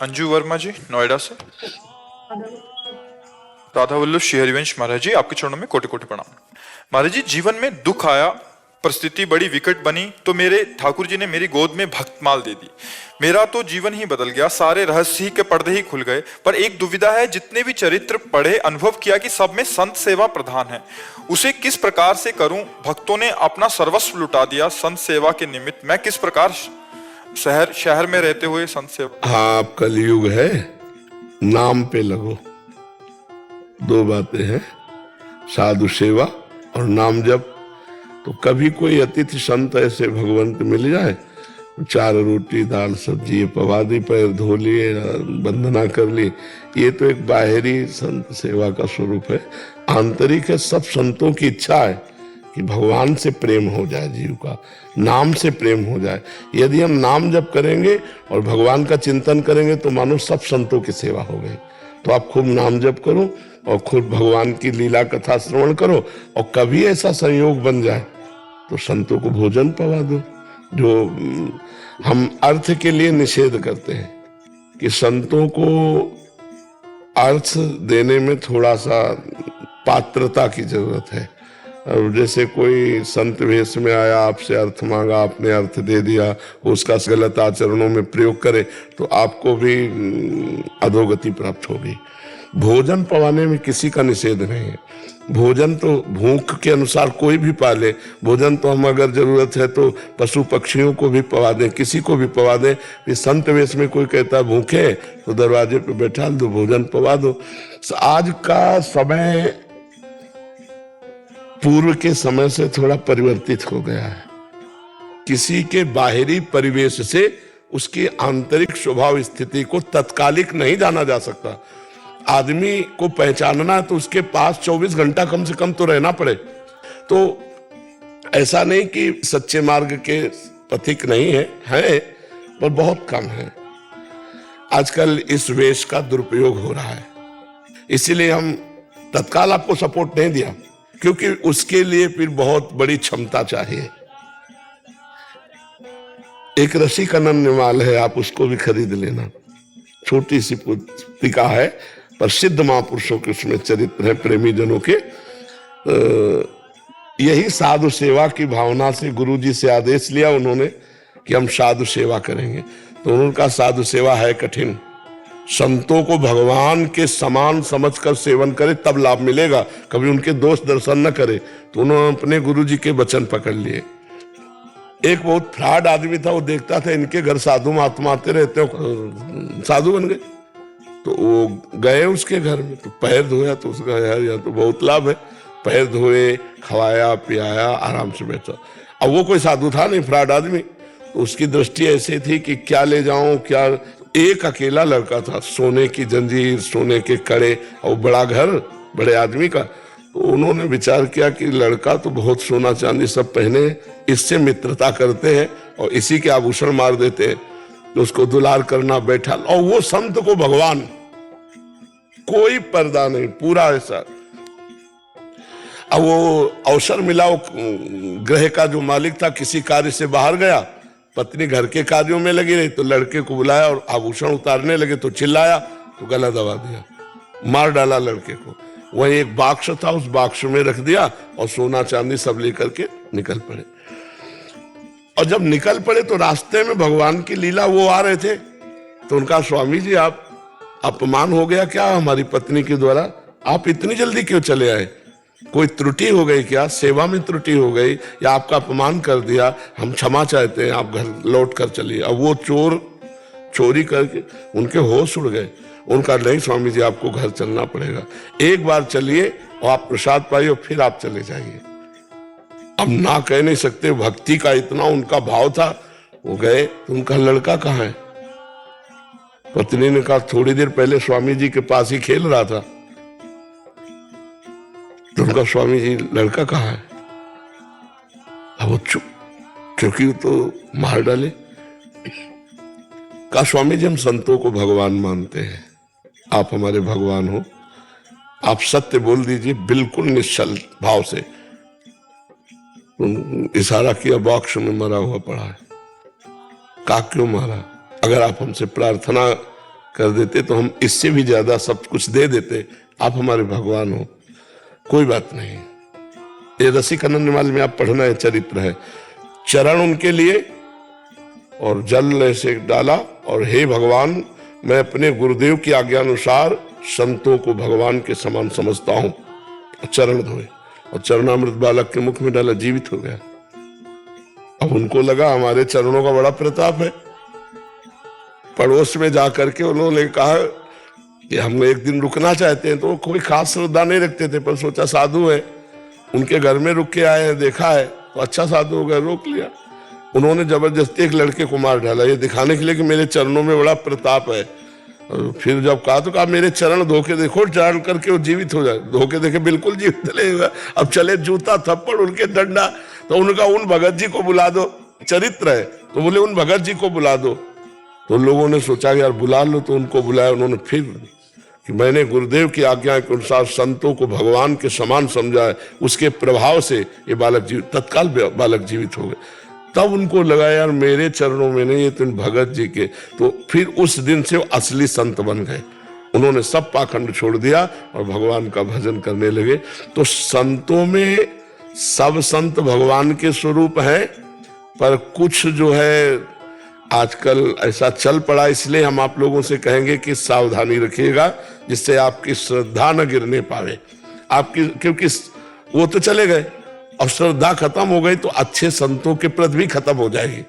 अंजू वर्मा जी नोएडा से। राधा वल्लभ श्री हरिवंश महाराज जी, आपके चरणों में कोटि कोटि प्रणाम। महाराज जी, जीवन में दुख आया, परिस्थिति बड़ी विकट बनी तो मेरे ठाकुर जी ने मेरी गोद में भक्तमाल दे दी। मेरा तो जीवन ही बदल गया, सारे रहस्य ही के पर्दे ही खुल गए। पर एक दुविधा है, जितने भी चरित्र पढ़े अनुभव किया कि सब में संत सेवा प्रधान है, उसे किस प्रकार से करूं। भक्तों ने अपना सर्वस्व लुटा दिया संत सेवा के निमित्त। मैं किस प्रकार शहर में रहते हुए संत सेवा। हाँ, अब कलयुग है, नाम पे लगो। दो बातें हैं, साधु सेवा और नाम जप। तो कभी कोई अतिथि संत ऐसे भगवंत मिल जाए, 4 रोटी दाल सब्जी पवा दी, पैर धो लिए, वंदना कर ली, ये तो एक बाहरी संत सेवा का स्वरूप है। आंतरिक है, सब संतों की इच्छा है कि भगवान से प्रेम हो जाए, जीव का नाम से प्रेम हो जाए। यदि हम नाम जप करेंगे और भगवान का चिंतन करेंगे तो मानो सब संतों की सेवा हो गई। तो आप खूब नाम जप करो और खूब भगवान की लीला कथा श्रवण करो, और कभी ऐसा संयोग बन जाए तो संतों को भोजन पवा दो। जो हम अर्थ के लिए निषेध करते हैं कि संतों को अर्थ देने में थोड़ा सा पात्रता की जरूरत है। और जैसे कोई संत वेश में आया, आपसे अर्थ मांगा, आपने अर्थ दे दिया, उसका गलत आचरणों में प्रयोग करे तो आपको भी अधोगति प्राप्त होगी। भोजन पवाने में किसी का निषेध नहीं है। भोजन तो भूख के अनुसार कोई भी पाले। भोजन तो हम अगर जरूरत है तो पशु पक्षियों को भी पवा दें, किसी को भी पवा दें। इस संत वेश में कोई कहता है भूखे तो दरवाजे पे बैठा दो, भोजन पवा दो। आज का समय पूर्व के समय से थोड़ा परिवर्तित हो गया है। किसी के बाहरी परिवेश से उसकी आंतरिक स्वभाव स्थिति को तत्कालिक नहीं जाना जा सकता। आदमी को पहचानना है तो उसके पास 24 घंटा कम से कम तो रहना पड़े। तो ऐसा नहीं कि सच्चे मार्ग के पथिक नहीं है, पर बहुत कम है। आजकल इस वेश का दुरुपयोग हो रहा है, इसीलिए हम तत्काल आपको सपोर्ट नहीं दिया, क्योंकि उसके लिए फिर बहुत बड़ी क्षमता चाहिए। एक रसिक अनन्यमाल है, आप उसको भी खरीद लेना। छोटी सी पुस्तिका है, पर सिद्ध महापुरुषों के उसमें चरित्र है, प्रेमी जनों के। यही साधु सेवा की भावना से गुरु जी से आदेश लिया उन्होंने कि हम साधु सेवा करेंगे। तो उन्होंने कहा साधु सेवा है कठिन, संतों को भगवान के समान समझकर सेवन करे तब लाभ मिलेगा, कभी उनके दोष दर्शन न करे। तो उन्होंने अपने गुरु जी के वचन पकड़ लिए। एक बहुत फ्रॉड आदमी था, वो देखता था इनके घर साधु महात्मा आते रहते हो, साधु बन गए। तो वो गए उसके घर में, तो पैर धोया तो उसका यार या तो बहुत लाभ है। पैर धोए, खवाया पियाया, आराम से बैठा। अब वो कोई साधु था नहीं, फ्रॉड आदमी। तो उसकी दृष्टि ऐसी थी कि क्या ले जाऊं क्या। एक अकेला लड़का था, सोने की जंजीर, सोने के कड़े, और बड़ा घर बड़े आदमी का। तो उन्होंने विचार किया कि लड़का तो बहुत सोना चांदी सब पहने, इससे मित्रता करते हैं और इसी के आभूषण मार देते हैं। तो उसको दुलार करना बैठा, और वो संत को भगवान, कोई पर्दा नहीं, पूरा ऐसा। अब वो अवसर मिला, वो गृह का जो मालिक था किसी कार्य से बाहर गया, पत्नी घर के कार्यों में लगी रही, तो लड़के को बुलाया और आभूषण उतारने लगे तो चिल्लाया, तो गला दबा दिया, मार डाला लड़के को। वहीं एक बाक्स था, उस बाक्स में रख दिया और सोना चांदी सब लेकर के निकल पड़े। और जब निकल पड़े तो रास्ते में भगवान की लीला वो आ रहे थे। तो उनका स्वामी जी, आप अपमान हो गया क्या हमारी पत्नी के द्वारा? आप इतनी जल्दी क्यों चले आए? कोई त्रुटि हो गई क्या? सेवा में त्रुटि हो गई या आपका अपमान कर दिया? हम क्षमा चाहते हैं, आप घर लौट कर चलिए। अब वो चोर चोरी करके उनके होश उड़ गए। उनका नहीं स्वामी जी, आपको घर चलना पड़ेगा, एक बार चलिए और आप प्रसाद पाइए और फिर आप चले जाइए। अब ना कह नहीं सकते, भक्ति का इतना उनका भाव था। वो गए तो उनका लड़का कहाँ है? पत्नी ने कहा थोड़ी देर पहले स्वामी जी के पास ही खेल रहा था। तो उनका स्वामी जी, लड़का कहाँ है? अब वो चुप, क्योंकि तो मार डाले। कहा स्वामी जी, हम संतों को भगवान मानते हैं, आप हमारे भगवान हो, आप सत्य बोल दीजिए बिल्कुल निश्चल भाव से। इशारा किया, बॉक्स में मरा हुआ पड़ा है। कहा क्यों मारा? अगर आप हमसे प्रार्थना कर देते तो हम इससे भी ज्यादा सब कुछ दे देते। आप हमारे भगवान हो, कोई बात नहीं। ये रसिकानंदमाल में आप पढ़ना है, चरित्र है। चरण उनके लिए और जल ऐसे डाला और हे भगवान, मैं अपने गुरुदेव की आज्ञा अनुसार संतों को भगवान के समान समझता हूं। चरण धोए और चरणामृत बालक के मुख में डाला, जीवित हो गया। अब उनको लगा हमारे चरणों का बड़ा प्रताप है। पड़ोस में जाकर के उन्होंने कहा कि हम एक दिन रुकना चाहते हैं, तो वो कोई खास श्रद्धा नहीं रखते थे, पर सोचा साधु है, उनके घर में रुक के आए हैं, देखा है तो अच्छा साधु हो गया, रोक लिया। उन्होंने जबरदस्ती एक लड़के को मार डाला, ये दिखाने के लिए कि मेरे चरणों में बड़ा प्रताप है। और फिर जब कहा तो कहा मेरे चरण धो के देखो, डाल करके वो जीवित हो जाए। धो के देखे, बिल्कुल जीवित नहीं हुआ। अब चले जूता थप्पड़ उनके डंडा, तो उनका उन भगत जी को बुला दो, चरित्र है। तो बोले उन भगत जी को बुला दो। तो लोगों ने सोचा यार बुला लो, तो उनको बुलाया। उन्होंने फिर कि मैंने गुरुदेव की आज्ञा के अनुसार संतों को भगवान के समान समझा है, उसके प्रभाव से ये बालक जीवित, तत्काल बालक जीवित हो गए। तब उनको लगा यार मेरे चरणों में नहीं, ये तो भगत जी के। तो फिर उस दिन से वो असली संत बन गए। उन्होंने सब पाखंड छोड़ दिया और भगवान का भजन करने लगे। तो संतों में सब संत भगवान के स्वरूप हैं, पर कुछ जो है आजकल ऐसा चल पड़ा, इसलिए हम आप लोगों से कहेंगे कि सावधानी रखिएगा, जिससे आपकी श्रद्धा न गिरने पावे आपकी, क्योंकि वो तो चले गए और श्रद्धा खत्म हो गई तो अच्छे संतों के प्रति भी खत्म हो जाएगी।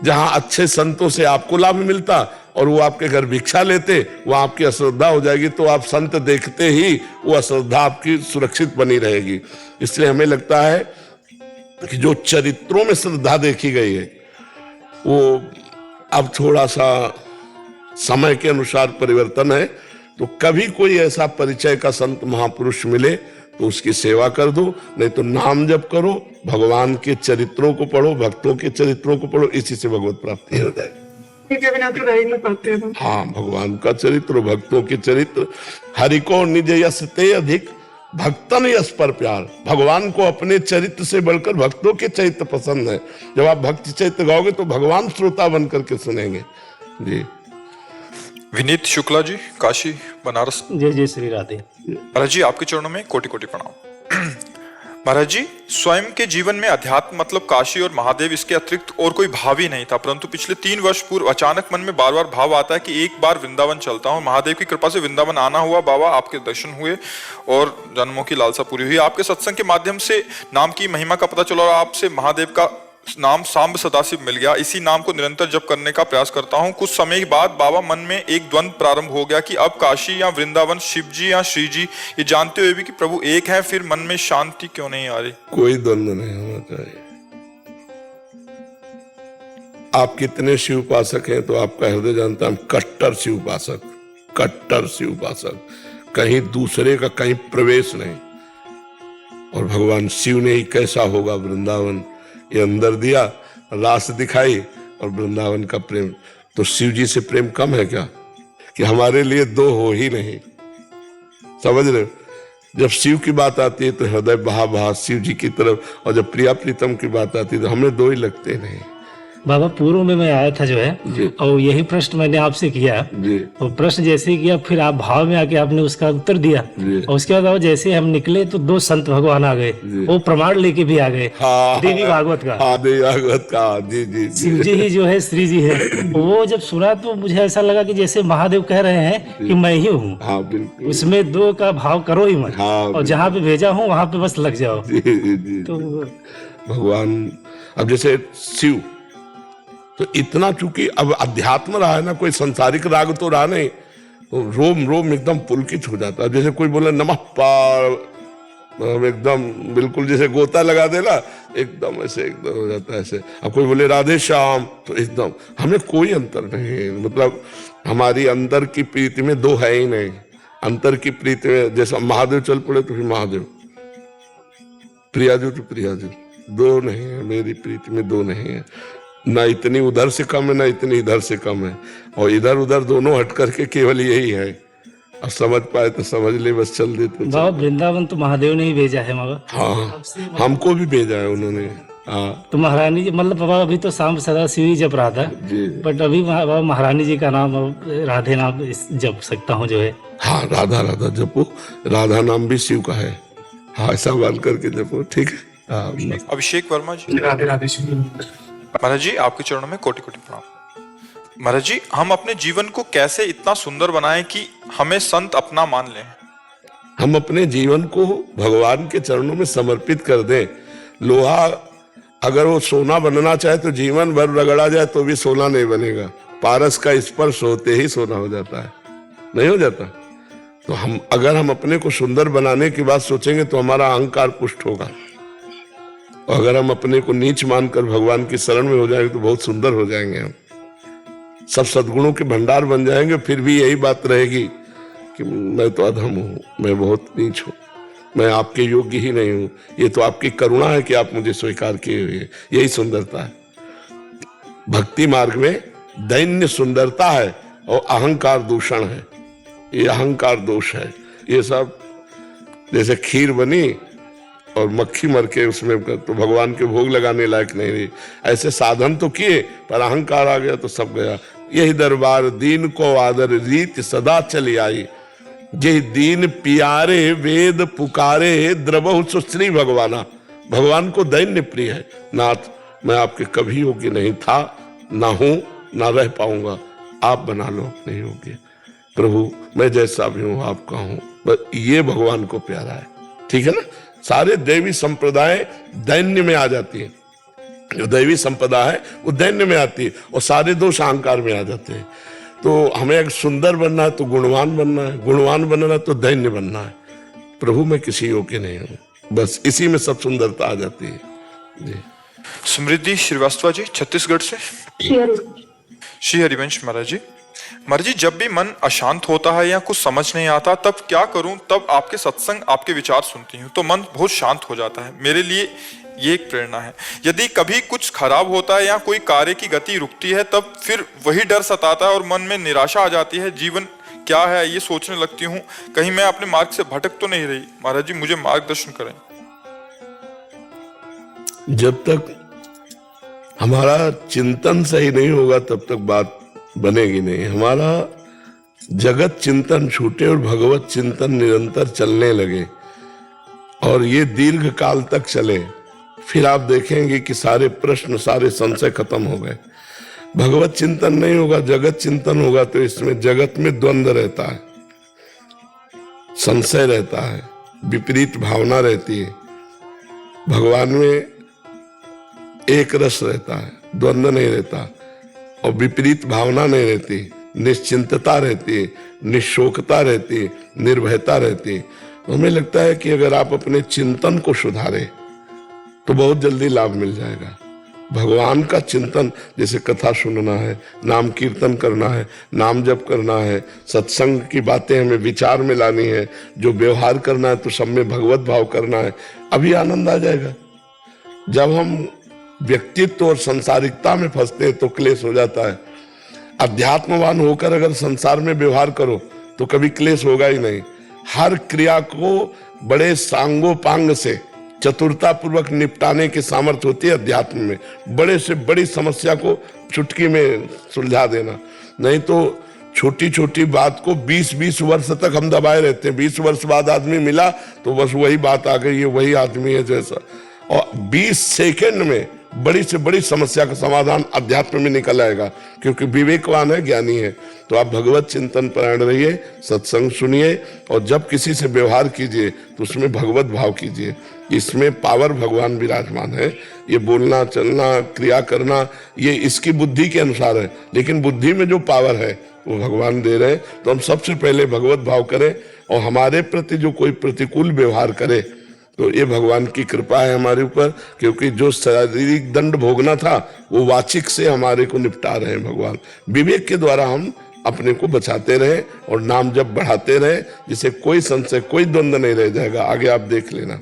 जहां अच्छे संतों से आपको लाभ मिलता और वो आपके घर भिक्षा लेते, वो आपकी अश्रद्धा हो जाएगी। तो आप संत देखते ही वो अश्रद्धा आपकी सुरक्षित बनी रहेगी। इसलिए हमें लगता है कि जो चरित्रों में श्रद्धा देखी गई है, वो अब थोड़ा सा समय के अनुसार परिवर्तन है। तो कभी कोई ऐसा परिचय का संत महापुरुष मिले तो उसकी सेवा कर दो, नहीं तो नाम जप करो, भगवान के चरित्रों को पढ़ो, भक्तों के चरित्रों को पढ़ो, इसी से भगवत प्राप्ति हो जाएगी। के बिना तो रह ही नहीं पाते हम। हाँ, भगवान का चरित्र, भक्तों के चरित्र। हरि को निज यश ते अधिक, भक्तन यश पर प्यार। भगवान को अपने चरित्र से बढ़कर भक्तों के चरित्र पसंद है। जब आप भक्ति चरित्र गाओगे तो भगवान श्रोता बन करके सुनेंगे। जी विनीत शुक्ला जी, काशी बनारस। जय जय श्री राधे। महाराज जी, आपके चरणों में कोटि कोटि प्रणाम। महाराज जी, स्वयं के जीवन में अध्यात्म मतलब काशी और महादेव, इसके अतिरिक्त और कोई भाव ही नहीं था, परंतु पिछले 3 वर्ष पूर्व अचानक मन में बार बार भाव आता है कि एक बार वृंदावन चलता हूँ। महादेव की कृपा से वृंदावन आना हुआ, बाबा आपके दर्शन हुए और जन्मों की लालसा पूरी हुई। आपके सत्संग के माध्यम से नाम की महिमा का पता चला और आपसे महादेव का नाम सांब सदाशिव मिल गया। इसी नाम को निरंतर जप करने का प्रयास करता हूँ। कुछ समय के बाद बाबा मन में एक द्वंद्व प्रारंभ हो गया कि अब काशी या वृंदावन, शिव जी या श्री जी, ये जानते हुए भी कि प्रभु एक है, फिर मन में शांति क्यों नहीं आ रही? कोई द्वंद्व नहीं होना चाहिए। आप कितने शिव उपासक हैं तो आपका हृदय जानता है। हम कट्टर शिव उपासक, कट्टर शिव उपासक, कहीं दूसरे का कहीं प्रवेश नहीं। और भगवान शिव ने ही कैसा होगा वृंदावन, ये अंदर दिया, रास दिखाई और वृंदावन का प्रेम। तो शिव जी से प्रेम कम है क्या कि हमारे लिए 2 हो ही नहीं? समझ रहे हो? जब शिव की बात आती है तो हृदय बहा बहा शिव जी की तरफ, और जब प्रिया प्रीतम की बात आती है तो हमें 2 ही लगते नहीं। बाबा पूर्व में मैं आया था जो है, जी। और यही प्रश्न मैंने आपसे किया। जी और प्रश्न जैसे ही किया, फिर आप भाव में आके आपने उसका उत्तर दिया। जी। और उसके बाद बाबा जैसे हम निकले तो 2 संत भगवान आ गए, वो प्रमाण लेके भी आ गए। हाँ, देवी भागवत का, हाँ देवी भागवत का, जी जी जी। शिव जी ही जो है श्री जी है। वो जब सुना तो मुझे ऐसा लगा कि जैसे महादेव कह रहे हैं कि मैं ही हूँ। हाँ बिल्कुल। उसमें 2 का भाव करो ही मत। हाँ, और जहाँ पे भेजा हूँ वहां पे बस लग जाओ। जी जी जी। तो भगवान, अब जैसे शिव तो इतना, चूंकि अब अध्यात्म रहा है ना, कोई संसारिक राग तो रहा नहीं, तो रोम रोम एकदम पुलकित हो जाता है। जैसे कोई बोले नमः पार, एकदम बिल्कुल जैसे गोता लगा देना, एकदम ऐसे एकदम हो जाता है ऐसे। अब कोई बोले राधे श्याम तो एकदम, हमें कोई अंतर नहीं है। मतलब हमारी अंदर की प्रीति में 2 है ही नहीं। अंतर की प्रीति में जैसा महादेव चल पड़े तो फिर महादेव, प्रियाजू तो प्रियाजू, 2 नहीं है। मेरी प्रीति में 2 नहीं है, ना इतनी उधर से कम है ना इतनी इधर से कम है। और इधर उधर दोनों हट करके केवल यही है। और समझ पाए तो समझ ले, बस चल देते। बाबा वृंदावन तो महादेव ने ही भेजा है बाबा। हाँ, हमको भी भेजा है उन्होंने। हाँ तो महारानी जी मतलब बाबा अभी तो शाम सदा शिव ही जप रहा था, जी। बट अभी बाबा महारानी जी का नाम राधे नाम जप सकता हूँ जो है। हाँ, राधा राधा जपो, राधा नाम भी शिव का है। हाँ, ऐसा मान करके जपो, ठीक है। हाँ, बस। अभिषेक वर्मा जी। राधे राधे शिव। महाराज जी आपके चरणों में कोटि कोटि प्रणाम। महाराज जी हम अपने जीवन को कैसे इतना सुंदर बनाएं कि हमें संत अपना मान लें। हम अपने जीवन को भगवान के चरणों में समर्पित कर दें। लोहा अगर वो सोना बनना चाहे तो जीवन भर रगड़ा जाए तो भी सोना नहीं बनेगा। पारस का स्पर्श होते ही सोना हो जाता है, नहीं हो जाता। तो अगर हम अपने को सुंदर बनाने की बात सोचेंगे तो हमारा अहंकार पुष्ट होगा, और अगर हम अपने को नीच मानकर भगवान की शरण में हो जाएंगे तो बहुत सुंदर हो जाएंगे। हम सब सद्गुणों के भंडार बन जाएंगे। फिर भी यही बात रहेगी कि मैं तो अधम हूं, मैं बहुत नीच हूं, मैं आपके योग्य ही नहीं हूं। ये तो आपकी करुणा है कि आप मुझे स्वीकार किए हुए। यही सुंदरता है भक्ति मार्ग में। दैन्य सुंदरता है और अहंकार दूषण है, ये अहंकार दोष है। ये सब जैसे खीर बनी और मक्खी मर के उसमें तो भगवान के भोग लगाने लायक नहीं रही। ऐसे साधन तो किए पर अहंकार आ गया तो सब गया। यही दरबार दीन को आदर रीत सदा चली आई, जे दीन पियारे वेद पुकारे द्रवहु सुश्री भगवाना। भगवान को दैन्य प्रिय है। नाथ मैं आपके कभी योग्य नहीं था, ना हूं ना रह पाऊंगा, आप बना लो अपने योग्य। प्रभु मैं जैसा भी हूं आपका हूं। बस ये भगवान को प्यारा है, ठीक है ना। सारे दैवी संप्रदाय दैन्य में आ जाती है। जो दैवी संपदा है वो दैन्य में आती है, और सारे दोष अहंकार में आ जाते हैं। तो हमें अगर सुंदर बनना है तो गुणवान बनना है, गुणवान बनना है तो दैन्य बनना है। प्रभु मैं किसी योग्य नहीं हूं, बस इसी में सब सुंदरता आ जाती है जी। समृद्धि श्रीवास्तव जी छत्तीसगढ़ से। श्री हरिवंश महाराज जी। महाराज जी जब भी मन अशांत होता है या कुछ समझ नहीं आता तब क्या करूं, तब आपके सत्संग आपके विचार सुनती हूं तो मन बहुत शांत हो जाता है। मेरे लिए ये एक प्रेरणा है। यदि कभी कुछ खराब होता है या कोई कार्य की गति रुकती है तब फिर वही डर सताता है और मन में निराशा आ जाती है। जीवन क्या है ये सोचने लगती हूँ, कहीं मैं अपने मार्ग से भटक तो नहीं रही। महाराज जी मुझे मार्गदर्शन करें। जब तक हमारा चिंतन सही नहीं होगा तब तक बात बनेगी नहीं। हमारा जगत चिंतन छूटे और भगवत चिंतन निरंतर चलने लगे और ये दीर्घ काल तक चले, फिर आप देखेंगे कि सारे प्रश्न सारे संशय खत्म हो गए। भगवत चिंतन नहीं होगा, जगत चिंतन होगा तो इसमें जगत में द्वंद्व रहता है, संशय रहता है, विपरीत भावना रहती है। भगवान में एक रस रहता है, द्वंद्व नहीं रहता, और विपरीत भावना नहीं रहती, निश्चिंतता रहती है, निशोकता रहती है, निर्भयता रहती है। हमें लगता है कि अगर आप अपने चिंतन को सुधारें तो बहुत जल्दी लाभ मिल जाएगा। भगवान का चिंतन, जैसे कथा सुनना है, नाम कीर्तन करना है, नाम जप करना है, सत्संग की बातें हमें विचार में लानी है, जो व्यवहार करना है तो सब में भगवत भाव करना है, अभी आनंद आ जाएगा। जब हम व्यक्तित्व और संसारिकता में फंसते हैं तो क्लेश हो जाता है। अध्यात्मवान होकर अगर संसार में व्यवहार करो तो कभी क्लेश होगा ही नहीं। हर क्रिया को बड़े सांगोपांग से चतुरता पूर्वक निपटाने की सामर्थ्य होती है अध्यात्म में। बड़े से बड़ी समस्या को चुटकी में सुलझा देना, नहीं तो छोटी छोटी बात को 20-20 वर्ष तक हम दबाए रहते हैं। 20 वर्ष बाद आदमी मिला तो बस वही बात आ गई, ये वही आदमी है जैसा, और 20 सेकंड में बड़ी से बड़ी समस्या का समाधान अध्यात्म में निकल आएगा, क्योंकि विवेकवान है, ज्ञानी है। तो आप भगवत चिंतन परायण रहिए, सत्संग सुनिए, और जब किसी से व्यवहार कीजिए तो उसमें भगवत भाव कीजिए। इसमें पावर भगवान विराजमान है। ये बोलना चलना क्रिया करना ये इसकी बुद्धि के अनुसार है, लेकिन बुद्धि में जो पावर है वो भगवान दे रहे हैं। तो हम सबसे पहले भगवत भाव करें, और हमारे प्रति जो कोई प्रतिकूल व्यवहार करे तो ये भगवान की कृपा है हमारे ऊपर, क्योंकि जो शारीरिक दंड भोगना था वो वाचिक से हमारे को निपटा रहे हैं भगवान। विवेक के द्वारा हम अपने को बचाते रहे और नाम जब बढ़ाते रहे, जिसे कोई संशय कोई द्वंद्व नहीं रह जाएगा। आगे आप देख लेना।